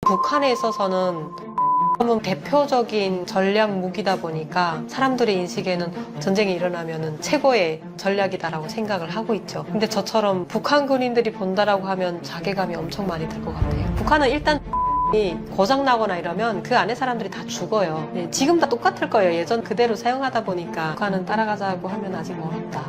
북한에 있어서는 너무 대표적인 전략 무기다 보니까 사람들의 인식에는 전쟁이 일어나면 최고의 전략이다라고 생각을 하고 있죠. 근데 저처럼 북한 군인들이 본다라고 하면 자괴감이 엄청 많이 들 것 같아요. 북한은 일단 고장나거나 이러면 그 안에 사람들이 다 죽어요. 지금 다 똑같을 거예요. 예전 그대로 사용하다 보니까 북한은 따라가자고 하면 아직 멀었다.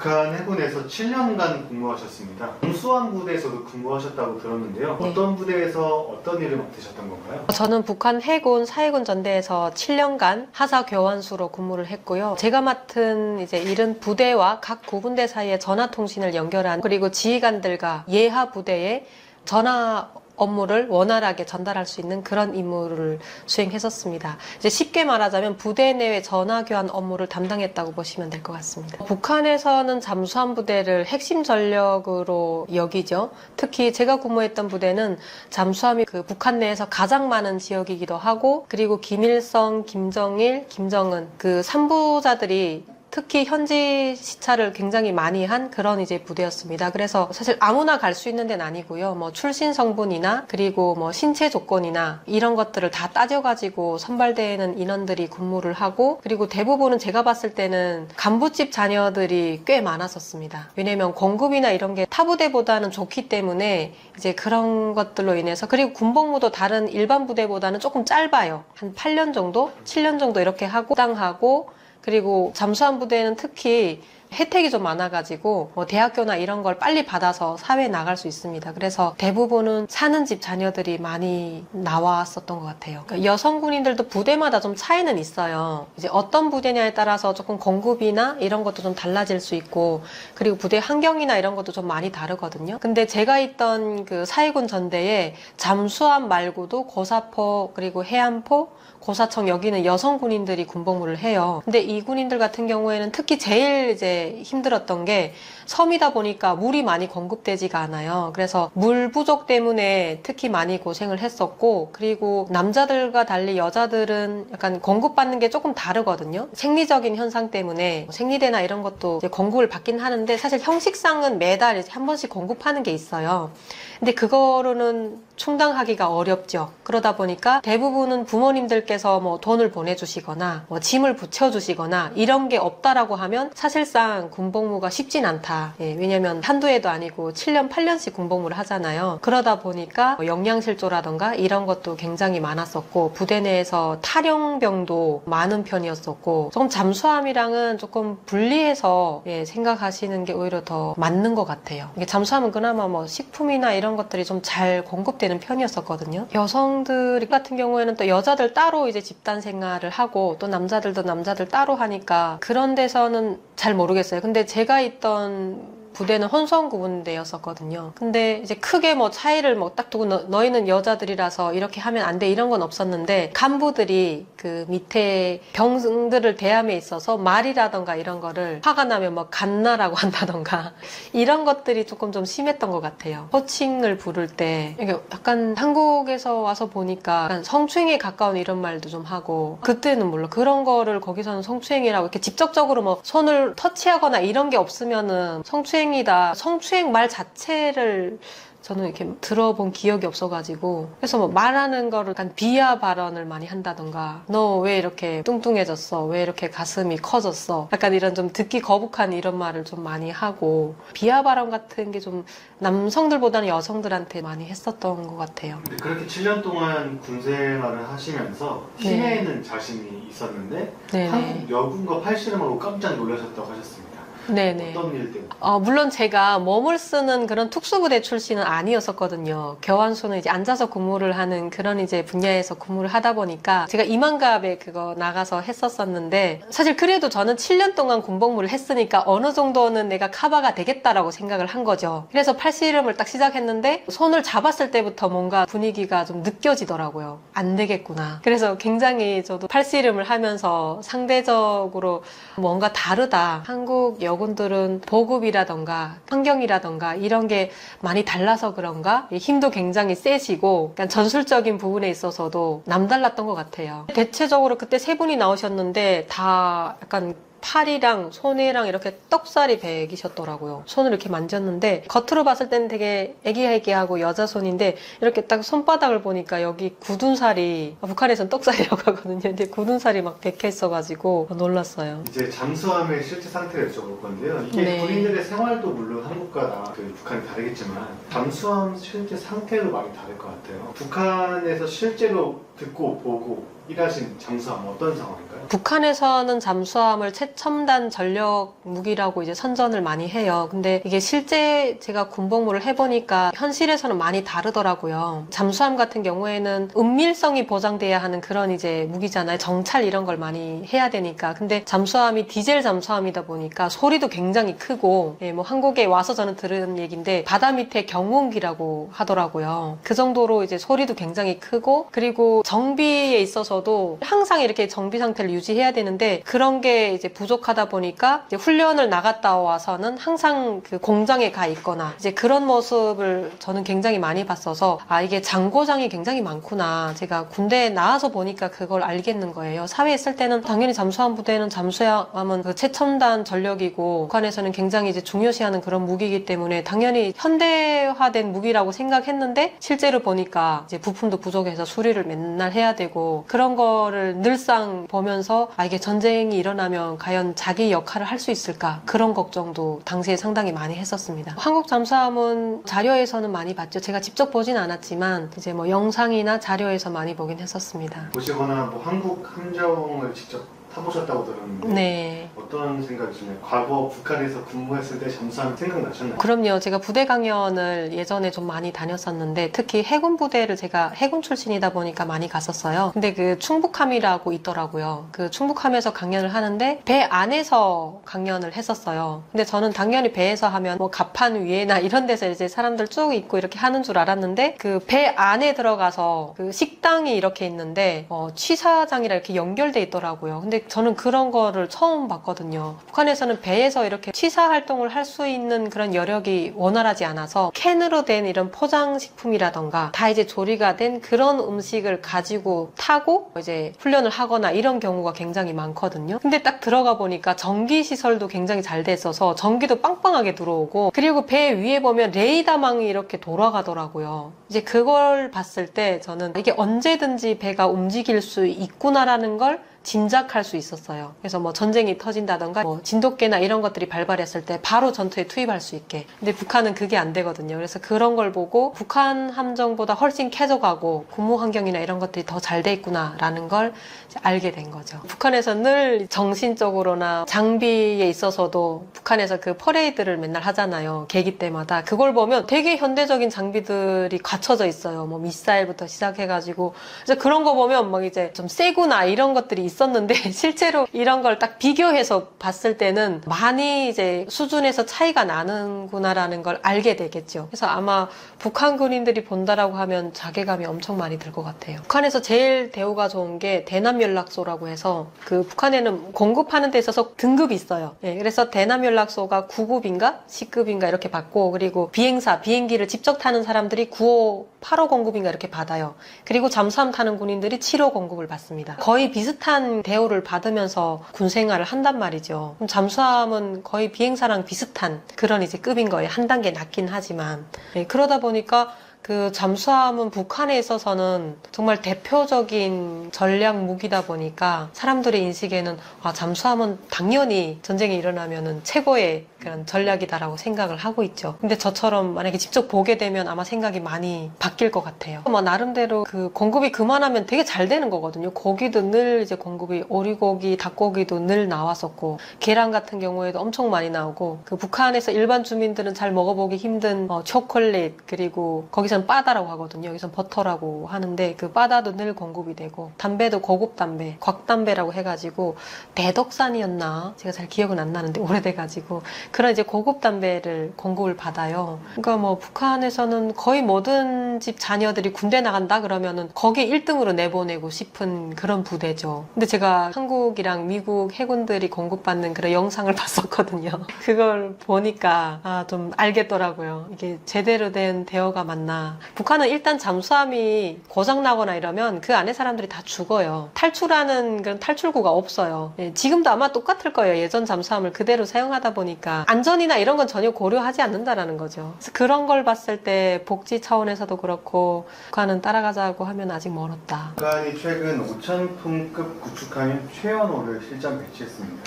북한 해군에서 7년간 근무하셨습니다. 잠수함 부대에서도 근무하셨다고 들었는데요. 네. 어떤 부대에서 어떤 일을 맡으셨던 건가요? 저는 북한 해군 사해군 전대에서 7년간 하사 교환수로 근무를 했고요. 제가 맡은 이제 일은 부대와 각 구분대 사이에 전화 통신을 연결한, 그리고 지휘관들과 예하 부대의 전화 업무를 원활하게 전달할 수 있는 그런 임무를 수행했었습니다. 이제 쉽게 말하자면 부대 내외 전화 교환 업무를 담당했다고 보시면 될 것 같습니다. 북한에서는 잠수함 부대를 핵심 전력으로 여기죠. 특히 제가 근무했던 부대는 잠수함이 그 북한 내에서 가장 많은 지역이기도 하고, 그리고 김일성, 김정일, 김정은 그 3부자들이 특히 현지 시찰을 굉장히 많이 한 그런 이제 부대였습니다. 그래서 사실 아무나 갈 수 있는 데는 아니고요. 뭐 출신 성분이나 그리고 뭐 신체 조건이나 이런 것들을 다 따져가지고 선발되는 인원들이 근무를 하고, 그리고 대부분은 제가 봤을 때는 간부집 자녀들이 꽤 많았었습니다. 왜냐면 공급이나 이런 게 타 부대보다는 좋기 때문에 이제 그런 것들로 인해서, 그리고 군복무도 다른 일반 부대보다는 조금 짧아요. 한 8년 정도? 7년 정도 이렇게 하고 땅하고, 그리고 잠수함 부대는 특히 혜택이 좀 많아가지고 뭐 대학교나 이런 걸 빨리 받아서 사회에 나갈 수 있습니다. 그래서 대부분은 사는 집 자녀들이 많이 나왔었던 것 같아요. 그러니까 여성 군인들도 부대마다 좀 차이는 있어요. 이제 어떤 부대냐에 따라서 조금 공급이나 이런 것도 좀 달라질 수 있고, 그리고 부대 환경이나 이런 것도 좀 많이 다르거든요. 근데 제가 있던 그 사해군 전대에 잠수함 말고도 고사포, 그리고 해안포, 고사청, 여기는 여성 군인들이 군복무를 해요. 근데 이 군인들 같은 경우에는 특히 제일 이제 힘들었던 게 섬이다 보니까 물이 많이 공급되지가 않아요. 그래서 물 부족 때문에 특히 많이 고생을 했었고, 그리고 남자들과 달리 여자들은 약간 공급받는 게 조금 다르거든요. 생리적인 현상 때문에 생리대나 이런 것도 이제 공급을 받긴 하는데, 사실 형식상은 매달 이제 한 번씩 공급하는 게 있어요. 근데 그거로는 충당하기가 어렵죠. 그러다 보니까 대부분은 부모님들께서 뭐 돈을 보내주시거나 뭐 짐을 붙여주시거나 이런 게 없다라고 하면 사실상 군복무가 쉽진 않다. 예, 왜냐면 한두 해도 아니고 7년, 8년씩 군복무를 하잖아요. 그러다 보니까 뭐 영양실조라던가 이런 것도 굉장히 많았었고, 부대 내에서 탈영병도 많은 편이었었고, 조금 잠수함이랑은 조금 분리해서 생각하시는 게 오히려 더 맞는 것 같아요. 이게 잠수함은 그나마 뭐 식품이나 이런 것들이 좀 잘 공급되는 편이었었거든요. 여성들 같은 경우에는 또 여자들 따로 이제 집단 생활을 하고, 또 남자들도 남자들 따로 하니까 그런 데서는 잘 모르겠어요. 근데 제가 있던 부대는 혼성 구분대였었거든요. 근데 이제 크게 뭐 차이를 뭐 딱 두고 너희는 여자들이라서 이렇게 하면 안 돼 이런 건 없었는데, 간부들이 그 밑에 병들을 대함에 있어서 말이라던가 이런 거를 화가 나면 뭐 갓나라고 한다던가 이런 것들이 조금 좀 심했던 것 같아요. 호칭을 부를 때 약간 한국에서 와서 보니까 약간 성추행에 가까운 이런 말도 좀 하고, 그때는 몰라 그런 거를 거기서는 성추행이라고 이렇게 직접적으로 뭐 손을 터치하거나 이런 게 없으면은 성추행이다, 성추행 말 자체를 저는 이렇게 들어본 기억이 없어가지고, 그래서 뭐 말하는 거를 약간 비하 발언을 많이 한다던가, 너 왜 이렇게 뚱뚱해졌어? 왜 이렇게 가슴이 커졌어? 약간 이런 좀 듣기 거북한 이런 말을 좀 많이 하고, 비하 발언 같은 게 좀 남성들보다는 여성들한테 많이 했었던 것 같아요. 근데 그렇게 7년 동안 군 생활을 하시면서 팀에는 자신이 있었는데 네네. 한국 여군과 팔씨름하고 깜짝 놀라셨다고 하셨습니다. 네네. 어떤 일 때문에? 물론 제가 몸을 쓰는 그런 특수부대 출신은 아니었었거든요. 교환소는 이제 앉아서 근무를 하는 그런 이제 분야에서 근무를 하다 보니까 제가 이만갑에 그거 나가서 했었었는데, 사실 그래도 저는 7년 동안 군복무를 했으니까 어느 정도는 내가 커버가 되겠다라고 생각을 한 거죠. 그래서 팔씨름을 딱 시작했는데 손을 잡았을 때부터 뭔가 분위기가 좀 느껴지더라고요. 안 되겠구나. 그래서 굉장히 저도 팔씨름을 하면서 상대적으로 뭔가 다르다. 한국 여군들은 보급이라던가 환경이라던가 이런 게 많이 달라서 그런가 힘도 굉장히 세시고, 그러니까 전술적인 부분에 있어서도 남달랐던 것 같아요. 대체적으로 그때 세 분이 나오셨는데 다 약간 팔이랑 손이랑 이렇게 떡살이 배기셨더라고요. 손을 이렇게 만졌는데 겉으로 봤을 때는 되게 애기애기하고 여자 손인데 이렇게 딱 손바닥을 보니까 여기 굳은 살이, 북한에선 떡살이라고 하거든요. 근데 굳은 살이 막 bek혀 있어가지고 놀랐어요. 이제 잠수함의 실제 상태를 여쭤볼 건데요. 이게 네. 군인들의 생활도 물론 한국과 북한이 다르겠지만 잠수함 실제 상태도 많이 다를 것 같아요. 북한에서 실제로 듣고 보고 일하신 잠수함 어떤 상황인가요? 북한에서는 잠수함을 최첨단 전력 무기라고 이제 선전을 많이 해요. 근데 이게 실제 제가 군복무를 해보니까 현실에서는 많이 다르더라고요. 잠수함 같은 경우에는 은밀성이 보장돼야 하는 그런 이제 무기잖아요. 정찰 이런 걸 많이 해야 되니까. 근데 잠수함이 디젤 잠수함이다 보니까 소리도 굉장히 크고, 예, 뭐 한국에 와서 저는 들은 얘기인데 바다 밑에 경운기라고 하더라고요. 그 정도로 이제 소리도 굉장히 크고, 그리고 정비에 있어서도 항상 이렇게 정비 상태를 유지해야 되는데 그런 게 이제 부족하다 보니까 이제 훈련을 나갔다 와서는 항상 그 공장에 가 있거나 이제 그런 모습을 저는 굉장히 많이 봤어서 아, 이게 장고장이 굉장히 많구나. 제가 군대에 나와서 보니까 그걸 알겠는 거예요. 사회에 있을 때는 당연히 잠수함 부대는 잠수함은 그 최첨단 전력이고 북한에서는 굉장히 이제 중요시하는 그런 무기이기 때문에 당연히 현대화된 무기라고 생각했는데 실제로 보니까 이제 부품도 부족해서 수리를 맨날 해야 되고 그런 거를 늘상 보면서 아, 이게 전쟁이 일어나면 과연 자기 역할을 할 수 있을까? 그런 걱정도 당시에 상당히 많이 했었습니다. 한국 잠수함은 자료에서는 많이 봤죠. 제가 직접 보진 않았지만 이제 뭐 영상이나 자료에서 많이 보긴 했었습니다. 보시거나 뭐 한국 함정을 직접 타보셨다고 들었는데 네. 어떤 생각이 드나요? 과거 북한에서 근무했을 때 잠수함 생각나셨나요? 그럼요. 제가 부대 강연을 예전에 좀 많이 다녔었는데 특히 해군 부대를 제가 해군 출신이다 보니까 많이 갔었어요. 근데 그 충북함이라고 있더라고요. 그 충북함에서 강연을 하는데 배 안에서 강연을 했었어요. 근데 저는 당연히 배에서 하면 뭐 갑판 위에나 이런 데서 이제 사람들 쭉 있고 이렇게 하는 줄 알았는데 그 배 안에 들어가서 그 식당이 이렇게 있는데 취사장이랑 이렇게 연결돼 있더라고요. 근데 저는 그런 거를 처음 봤거든요. 북한에서는 배에서 이렇게 취사 활동을 할 수 있는 그런 여력이 원활하지 않아서 캔으로 된 이런 포장식품이라던가 다 이제 조리가 된 그런 음식을 가지고 타고 이제 훈련을 하거나 이런 경우가 굉장히 많거든요. 근데 딱 들어가 보니까 전기 시설도 굉장히 잘 돼 있어서 전기도 빵빵하게 들어오고 그리고 배 위에 보면 레이더망이 이렇게 돌아가더라고요. 이제 그걸 봤을 때 저는 이게 언제든지 배가 움직일 수 있구나라는 걸 짐작할 수 있었어요. 그래서 뭐 전쟁이 터진다던가 뭐 진돗개나 이런 것들이 발발했을 때 바로 전투에 투입할 수 있게. 근데 북한은 그게 안 되거든요. 그래서 그런 걸 보고 북한 함정보다 훨씬 쾌적하고 근무 환경이나 이런 것들이 더 잘 돼 있구나라는 걸 이제 알게 된 거죠. 북한에서 늘 정신적으로나 장비에 있어서도 북한에서 그 퍼레이드를 맨날 하잖아요. 계기 때마다. 그걸 보면 되게 현대적인 장비들이 갖춰져 있어요. 뭐 미사일부터 시작해가지고. 그래서 그런 거 보면 막 이제 좀 세구나 이런 것들이 있었는데 실제로 이런 걸 딱 비교해서 봤을 때는 많이 이제 수준에서 차이가 나는구나라는 걸 알게 되겠죠. 그래서 아마 북한 군인들이 본다라고 하면 자괴감이 엄청 많이 들 것 같아요. 북한에서 제일 대우가 좋은 게 대남연락소라고 해서 그 북한에는 공급하는 데 있어서 등급이 있어요. 네, 그래서 대남연락소가 9급인가 10급인가 이렇게 받고 그리고 비행기를 직접 타는 사람들이 9호, 8호 공급인가 이렇게 받아요. 그리고 잠수함 타는 군인들이 7호 공급을 받습니다. 거의 비슷한 대우를 받으면서 군 생활을 한단 말이죠. 그럼 잠수함은 거의 비행사랑 비슷한 그런 이제 급인 거예요. 한 단계 낮긴 하지만. 네, 그러다 보니까 그 잠수함은 북한에 있어서는 정말 대표적인 전략 무기다 보니까 사람들의 인식에는 아, 잠수함은 당연히 전쟁이 일어나면은 최고의 그런 전략이다라고 생각을 하고 있죠. 근데 저처럼 만약에 직접 보게 되면 아마 생각이 많이 바뀔 것 같아요. 뭐 나름대로 그 공급이 그만하면 되게 잘 되는 거거든요. 고기도 늘 이제 공급이 오리고기, 닭고기도 늘 나왔었고 계란 같은 경우에도 엄청 많이 나오고 그 북한에서 일반 주민들은 잘 먹어보기 힘든 초콜릿 그리고 거기서는 바다라고 하거든요. 여기서는 버터라고 하는데 그 바다도 늘 공급이 되고 담배도 고급 담배, 곽담배라고 해가지고 대덕산이었나? 제가 잘 기억은 안 나는데 오래돼가지고 그런 이제 고급 담배를 공급을 받아요. 그러니까 뭐 북한에서는 거의 모든 집 자녀들이 군대 나간다 그러면은 거기 1등으로 내보내고 싶은 그런 부대죠. 근데 제가 한국이랑 미국 해군들이 공급받는 그런 영상을 봤었거든요. 그걸 보니까 좀 알겠더라고요. 이게 제대로 된 대우가 맞나 않느냐. 북한은 일단 잠수함이 고장나거나 이러면 그 안에 사람들이 다 죽어요. 탈출하는 그런 탈출구가 없어요. 예, 지금도 아마 똑같을 거예요. 예전 잠수함을 그대로 사용하다 보니까 안전이나 이런 건 전혀 고려하지 않는다라는 거죠. 그래서 그런 걸 봤을 때 복지 차원에서도 그렇고 북한은 따라가자고 하면 아직 멀었다. 북한이 최근 5,000톤급 구축함인 최연호를 실전 배치했습니다.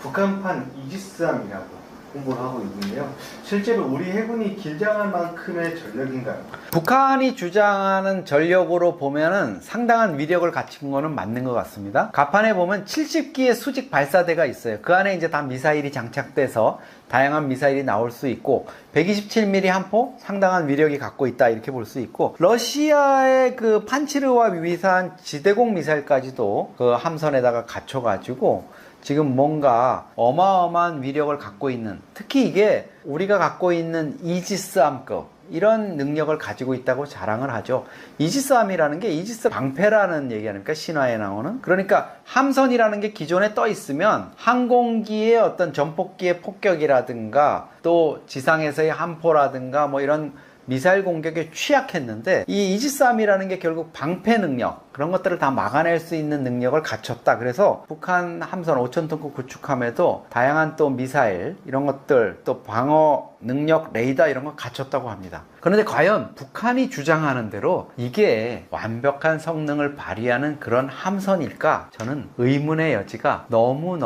북한판 이지스함이라고 홍보를 하고 있는데요. 실제로 우리 해군이 긴장할 만큼의 전력인가요? 북한이 주장하는 전력으로 보면은 상당한 위력을 갖춘 거는 맞는 것 같습니다. 갑판에 보면 70기의 수직 발사대가 있어요. 그 안에 이제 다 미사일이 장착돼서 다양한 미사일이 나올 수 있고 127mm 한 포 상당한 위력이 갖고 있다 이렇게 볼 수 있고 러시아의 그 판치르와 위사한 지대공 미사일까지도 그 함선에다가 갖춰가지고 지금 뭔가 어마어마한 위력을 갖고 있는 특히 이게 우리가 갖고 있는 이지스함급 이런 능력을 가지고 있다고 자랑을 하죠. 이지스함이라는 게 이지스 방패라는 얘기 아닙니까? 신화에 나오는. 그러니까 함선이라는 게 기존에 떠 있으면 항공기의 어떤 전폭기의 폭격이라든가 또 지상에서의 함포라든가 뭐 이런 미사일 공격에 취약했는데 이 이지스함이라는 게 결국 방패 능력 그런 것들을 다 막아낼 수 있는 능력을 갖췄다. 그래서 북한 함선 5,000톤급 구축함에도 다양한 또 미사일 이런 것들 또 방어 능력 레이더 이런 거 갖췄다고 합니다. 그런데 과연 북한이 주장하는 대로 이게 완벽한 성능을 발휘하는 그런 함선일까? 저는 의문의 여지가 너무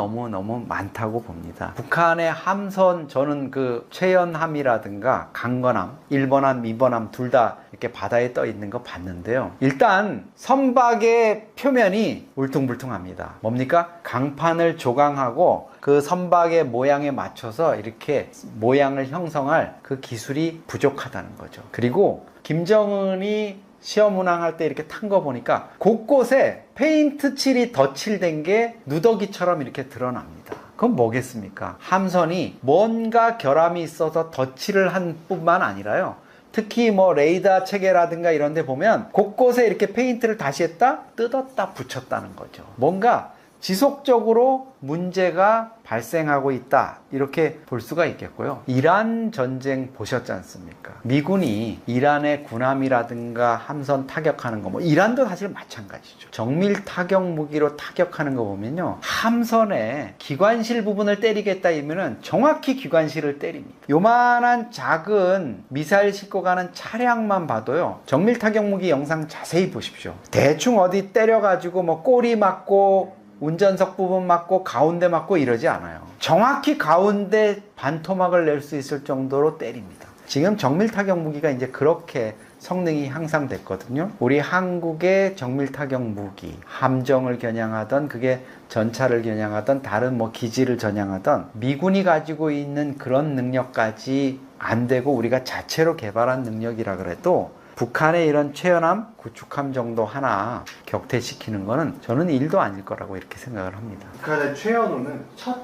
많다고 봅니다. 북한의 함선 저는 그 최연함이라든가 강건함, 1번함, 2번함 둘 다 이렇게 바다에 떠 있는 거 봤는데요. 일단 선박의 표면이 울퉁불퉁합니다. 뭡니까? 강판을 조강하고 그 선박의 모양에 맞춰서 이렇게 모양을 형성할 그 기술이 부족하다는 거죠. 그리고 김정은이 시험 운항할 때 이렇게 탄 거 보니까 곳곳에 페인트 칠이 덧칠된 게 누더기처럼 이렇게 드러납니다. 그건 뭐겠습니까? 함선이 뭔가 결함이 있어서 덧칠을 한 뿐만 아니라요. 특히 뭐 레이더 체계라든가 이런 데 보면 곳곳에 이렇게 페인트를 다시 했다 뜯었다 붙였다는 거죠. 뭔가 지속적으로 문제가 발생하고 있다 이렇게 볼 수가 있겠고요. 이란 전쟁 보셨지 않습니까? 미군이 이란의 군함이라든가 함선 타격하는 거 뭐 이란도 사실 마찬가지죠. 정밀 타격 무기로 타격하는 거 보면요. 함선의 기관실 부분을 때리겠다 이면은 정확히 기관실을 때립니다. 요만한 작은 미사일 싣고 가는 차량만 봐도요. 정밀 타격 무기 영상 자세히 보십시오. 대충 어디 때려가지고 뭐 꼬리 맞고 운전석 부분 맞고 가운데 맞고 이러지 않아요. 정확히 가운데 반토막을 낼 수 있을 정도로 때립니다. 지금 정밀 타격 무기가 이제 그렇게 성능이 향상됐거든요. 우리 한국의 정밀 타격 무기, 함정을 겨냥하던 그게 전차를 겨냥하던 다른 뭐 기지를 겨냥하던 미군이 가지고 있는 그런 능력까지 안 되고 우리가 자체로 개발한 능력이라 그래도 북한의 이런 최연함, 구축함 정도 하나 격퇴시키는 거는 저는 일도 아닐 거라고 이렇게 생각을 합니다. 북한의 최연호는 첫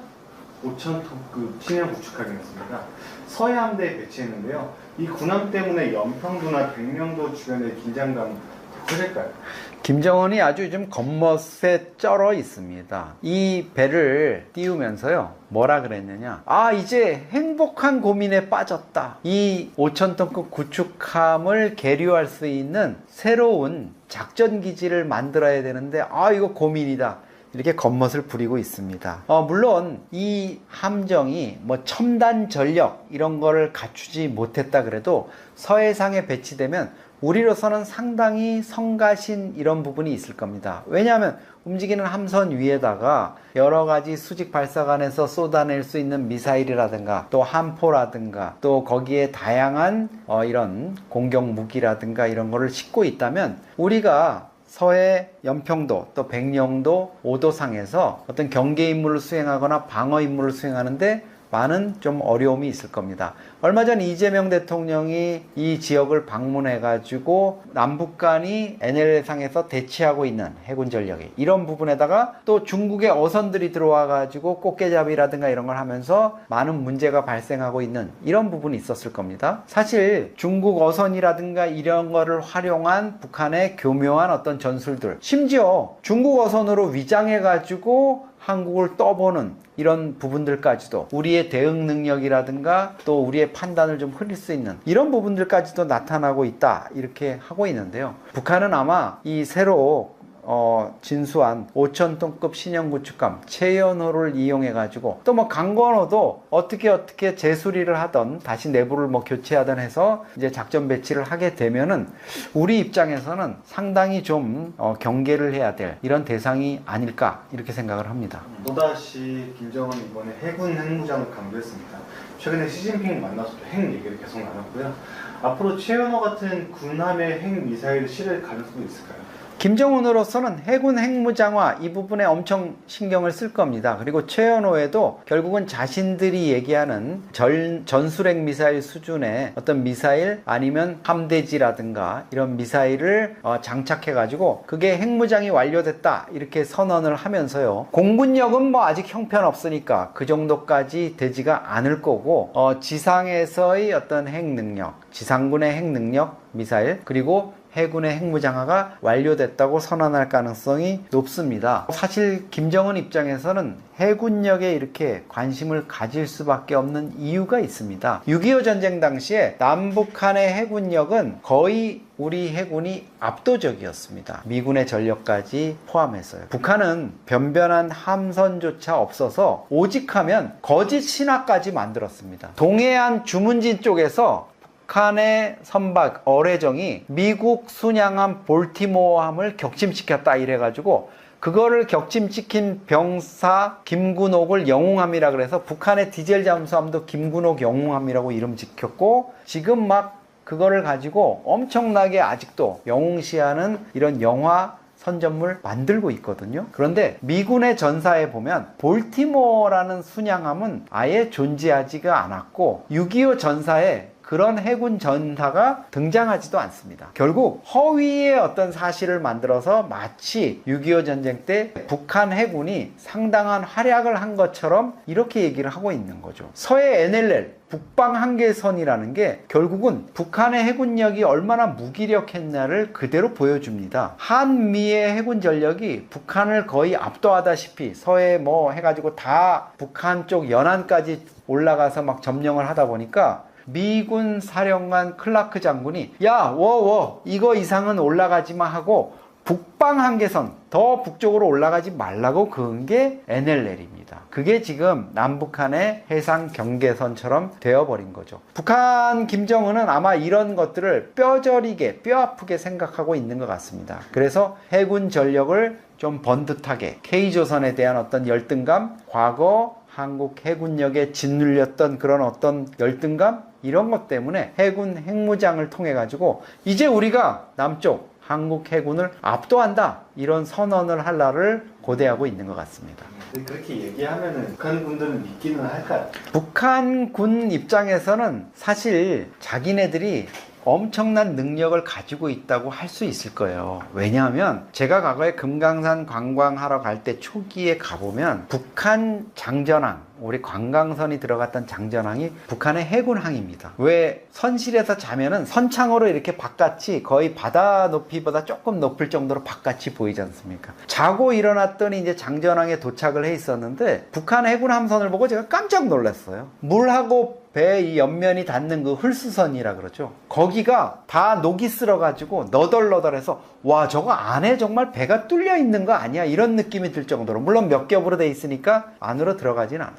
5,000톤급 신형 구축함이었습니다. 서해함대에 배치했는데요. 이 군함 때문에 연평도나 백령도 주변의 긴장감 커질까요? 김정은이 아주 좀 겉멋에 쩔어 있습니다. 이 배를 띄우면서요. 뭐라 그랬느냐. 아 이제 행복한 고민에 빠졌다. 이 5,000톤급 구축함을 계류할 수 있는 새로운 작전기지를 만들어야 되는데 아 이거 고민이다. 이렇게 겉멋을 부리고 있습니다. 물론 이 함정이 뭐 첨단 전력 이런 거를 갖추지 못했다 그래도 서해상에 배치되면 우리로서는 상당히 성가신 이런 부분이 있을 겁니다. 왜냐하면 움직이는 함선 위에다가 여러 가지 수직 발사관에서 쏟아낼 수 있는 미사일이라든가 또 함포라든가 또 거기에 다양한 이런 공격 무기라든가 이런 거를 싣고 있다면 우리가 서해 연평도 또 백령도 오도상에서 어떤 경계 임무를 수행하거나 방어 임무를 수행하는데 많은 좀 어려움이 있을 겁니다. 얼마 전 이재명 대통령이 이 지역을 방문해 가지고 남북 간이 NLL상에서 대치하고 있는 해군 전력이 이런 부분에다가 또 중국의 어선들이 들어와 가지고 꽃게잡이라든가 이런 걸 하면서 많은 문제가 발생하고 있는 이런 부분이 있었을 겁니다. 사실 중국 어선이라든가 이런 거를 활용한 북한의 교묘한 어떤 전술들 심지어 중국 어선으로 위장해 가지고 한국을 떠보는 이런 부분들까지도 우리의 대응 능력이라든가 또 우리의 판단을 좀 흐릴 수 있는 이런 부분들까지도 나타나고 있다 이렇게 하고 있는데요. 북한은 아마 이 새로 진수한 5,000톤급 신형 구축함 최연호를 이용해 가지고 또 뭐 강건호도 어떻게 재수리를 하던 다시 내부를 뭐 교체하던 해서 이제 작전 배치를 하게 되면은 우리 입장에서는 상당히 좀 경계를 해야 될 이런 대상이 아닐까 이렇게 생각을 합니다. 또다시 김정은 이번에 해군 핵무장을 강조했습니다. 최근에 시진핑 만나서도 핵 얘기를 계속 나눴고요. 앞으로 최연호 같은 군함의 핵 미사일을 실을 가능성도 있을까요? 김정은으로서는 해군 핵무장화 이 부분에 엄청 신경을 쓸 겁니다. 그리고 최연호에도 결국은 자신들이 얘기하는 전술핵 미사일 수준의 어떤 미사일 아니면 함대지라든가 이런 미사일을 장착해 가지고 그게 핵무장이 완료됐다 이렇게 선언을 하면서요. 공군력은 뭐 아직 형편없으니까 그 정도까지 되지가 않을 거고 지상에서의 어떤 핵 능력, 지상군의 핵 능력 미사일 그리고 해군의 핵무장화가 완료됐다고 선언할 가능성이 높습니다. 사실 김정은 입장에서는 해군력에 이렇게 관심을 가질 수밖에 없는 이유가 있습니다. 6.25 전쟁 당시에 남북한의 해군력은 거의 우리 해군이 압도적이었습니다. 미군의 전력까지 포함해서요. 북한은 변변한 함선조차 없어서 오직하면 거짓 신화까지 만들었습니다. 동해안 주문진 쪽에서 북한의 선박 어뢰정이 미국 순양함 볼티모어함을 격침시켰다 이래가지고 그거를 격침시킨 병사 김군옥을 영웅함이라 그래서 북한의 디젤 잠수함도 김군옥 영웅함이라고 이름 지켰고 지금 막 그거를 가지고 엄청나게 아직도 영웅시하는 이런 영화 선전물 만들고 있거든요. 그런데 미군의 전사에 보면 볼티모어라는 순양함은 아예 존재하지가 않았고 6.25 전사에 그런 해군 전사가 등장하지도 않습니다. 결국 허위의 어떤 사실을 만들어서 마치 6.25 전쟁 때 북한 해군이 상당한 활약을 한 것처럼 이렇게 얘기를 하고 있는 거죠. 서해 NLL 북방 한계선이라는 게 결국은 북한의 해군력이 얼마나 무기력했냐를 그대로 보여줍니다. 한미의 해군 전력이 북한을 거의 압도하다시피 서해 뭐 해가지고 다 북한 쪽 연안까지 올라가서 막 점령을 하다 보니까 미군 사령관 클라크 장군이 야, 이거 이상은 올라가지마 하고 북방 한계선 더 북쪽으로 올라가지 말라고 그은 게 NLL입니다. 그게 지금 남북한의 해상 경계선처럼 되어버린 거죠. 북한 김정은은 아마 이런 것들을 뼈저리게 뼈아프게 생각하고 있는 것 같습니다. 그래서 해군 전력을 좀 번듯하게 K조선에 대한 어떤 열등감, 과거 한국 해군력에 짓눌렸던 그런 어떤 열등감 이런 것 때문에 해군 핵무장을 통해 가지고 이제 우리가 남쪽 한국 해군을 압도한다 이런 선언을 할 날을 고대하고 있는 것 같습니다. 그렇게 얘기하면은 북한 군들은 믿기는 할까요? 북한 군 입장에서는 사실 자기네들이 엄청난 능력을 가지고 있다고 할 수 있을 거예요. 왜냐하면 제가 과거에 금강산 관광하러 갈 때 초기에 가보면 북한 장전항, 우리 관광선이 들어갔던 장전항이 북한의 해군항입니다. 왜 선실에서 자면은 선창으로 이렇게 바깥이 거의 바다 높이보다 조금 높을 정도로 바깥이 보이지 않습니까? 자고 일어났더니 이제 장전항에 도착을 해 있었는데 북한 해군 함선을 보고 제가 깜짝 놀랐어요. 물하고 배 이 옆면이 닿는 그 hul수선이라 그러죠. 거기가 다 녹이 쓸어가지고 너덜너덜해서 와 저거 안에 정말 배가 뚫려 있는 거 아니야 이런 느낌이 들 정도로 물론 몇 겹으로 돼 있으니까 안으로 들어가진 않아요.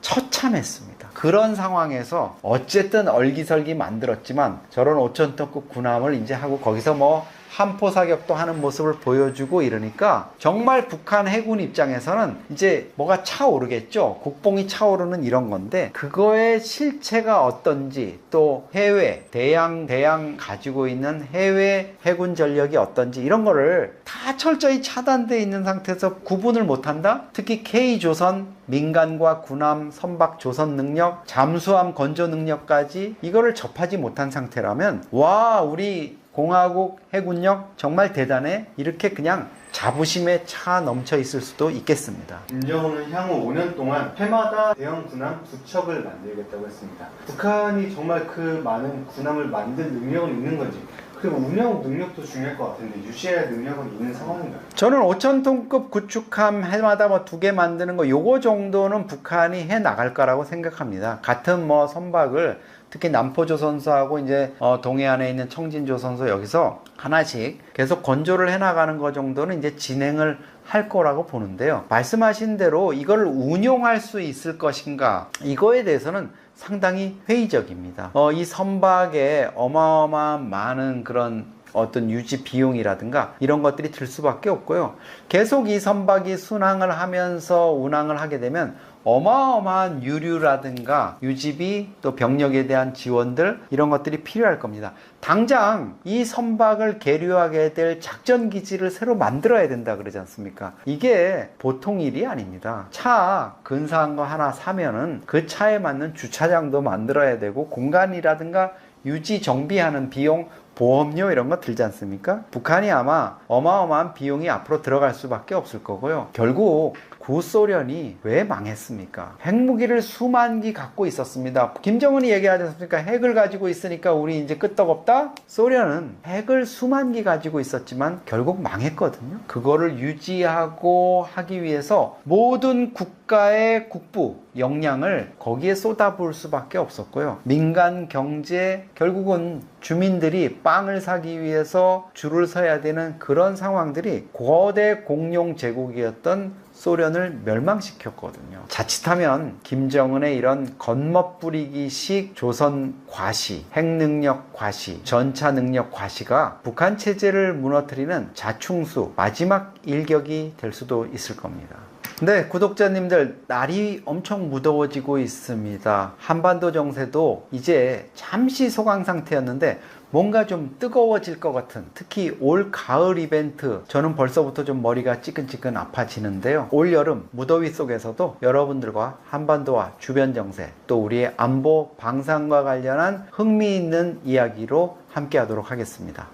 처참했습니다. 그런 상황에서 어쨌든 얼기설기 만들었지만 저런 5,000톤급 군함을 이제 하고 거기서 뭐 함포 사격도 하는 모습을 보여주고 이러니까 정말 북한 해군 입장에서는 이제 뭐가 차오르겠죠. 국뽕이 차오르는 이런 건데 그거의 실체가 어떤지 또 해외 대양 가지고 있는 해외 해군 전력이 어떤지 이런 거를 다 철저히 차단되어 있는 상태에서 구분을 못한다? 특히 K조선 민간과 군함 선박 조선 능력 잠수함 건조 능력까지 이거를 접하지 못한 상태라면 와 우리 공화국 해군력 정말 대단해 이렇게 그냥 자부심에 차 넘쳐 있을 수도 있겠습니다. 김정은은 향후 5년 동안 해마다 대형 군함 2척을 만들겠다고 했습니다. 북한이 정말 그 많은 군함을 만들 능력은 있는 건지 그리고 운영 능력도 중요할 것 같은데 유지할 능력은 있는 상황인가요? 저는 5,000톤급 구축함 해마다 뭐 2개 만드는 거 요거 정도는 북한이 해 나갈 거라고 생각합니다. 같은 뭐 선박을 특히 남포조선소하고 이제 동해안에 있는 청진조선소 여기서 하나씩 계속 건조를 해 나가는 거 정도는 이제 진행을 할 거라고 보는데요. 말씀하신 대로 이걸 운용할 수 있을 것인가 이거에 대해서는 상당히 회의적입니다. 이 선박에 어마어마한 많은 그런 어떤 유지 비용이라든가 이런 것들이 들 수밖에 없고요. 계속 이 선박이 순항을 하면서 운항을 하게 되면 어마어마한 유류라든가 유지비 또 병력에 대한 지원들 이런 것들이 필요할 겁니다. 당장 이 선박을 계류하게 될 작전기지를 새로 만들어야 된다 그러지 않습니까? 이게 보통 일이 아닙니다. 차 근사한 거 하나 사면은 그 차에 맞는 주차장도 만들어야 되고 공간이라든가 유지 정비하는 비용 보험료 이런 거 들지 않습니까? 북한이 아마 어마어마한 비용이 앞으로 들어갈 수밖에 없을 거고요. 결국 구소련이 왜 망했습니까? 핵무기를 수만 기 갖고 있었습니다. 김정은이 얘기하지 않습니까? 핵을 가지고 있으니까 우리 이제 끄떡없다? 소련은 핵을 수만 기 가지고 있었지만 결국 망했거든요. 그거를 유지하고 하기 위해서 모든 국가의 국부 역량을 거기에 쏟아부을 수밖에 없었고요. 민간 경제 결국은 주민들이 빵을 사기 위해서 줄을 서야 되는 그런 상황들이 거대 공룡 제국이었던 소련을 멸망시켰거든요. 자칫하면 김정은의 이런 겉멋부리기식 조선 과시, 핵능력 과시, 전차 능력 과시가 북한 체제를 무너뜨리는 자충수 마지막 일격이 될 수도 있을 겁니다. 네, 구독자님들, 날이 엄청 무더워지고 있습니다. 한반도 정세도 이제 잠시 소강 상태였는데 뭔가 좀 뜨거워질 것 같은, 특히 올 가을 이벤트, 저는 벌써부터 좀 머리가 찌끈찌끈 아파지는데요. 올 여름 무더위 속에서도 여러분들과 한반도와 주변 정세, 또 우리의 안보 방산과 관련한 흥미있는 이야기로 함께 하도록 하겠습니다.